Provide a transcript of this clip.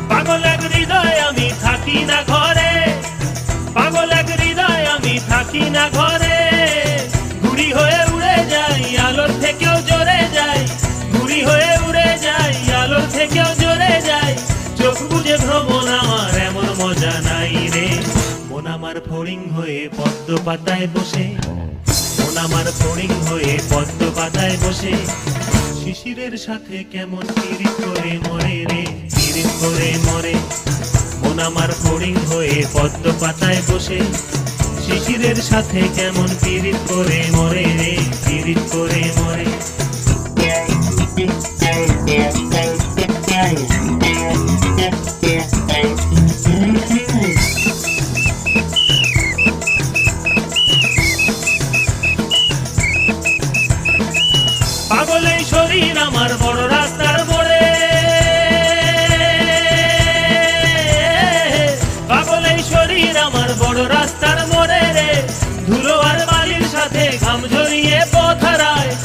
পাগল এক হৃদয় আমি থাকি না ঘরে, পাগল এক হৃদয় আমি থাকি না ঘরে। ঘুড়ি হয়ে উড়ে যাই আলোর থেকেও জোরে যাই, ঘুড়ি হয়ে উড়ে যাই আলোর থেকেও জোরে যাই। চোখ বুঝে ভ্রমণ আমার এমন মজা নাই রে। মন আমার ফড়িং হয়ে পদ্ম পাতায় বসে, মন আমার ফড়িং হয়ে পদ্ম পাতায় বসে। শিশিরের সাথে কেমন পিরিত করে মরে রে, পিরিত করে মরে। মন আমার ফড়িং হয়ে পদ্ম পাতায় বসে, শিশিরের সাথে কেমন পিরিত করে মরে রে, পিরিত করে মরে। পাগল এই শরীর আমার বড় রাস্তার মোড়ে, পাগল এই শরীর আমার বড় রাস্তার মোড়ে রে। ধুলো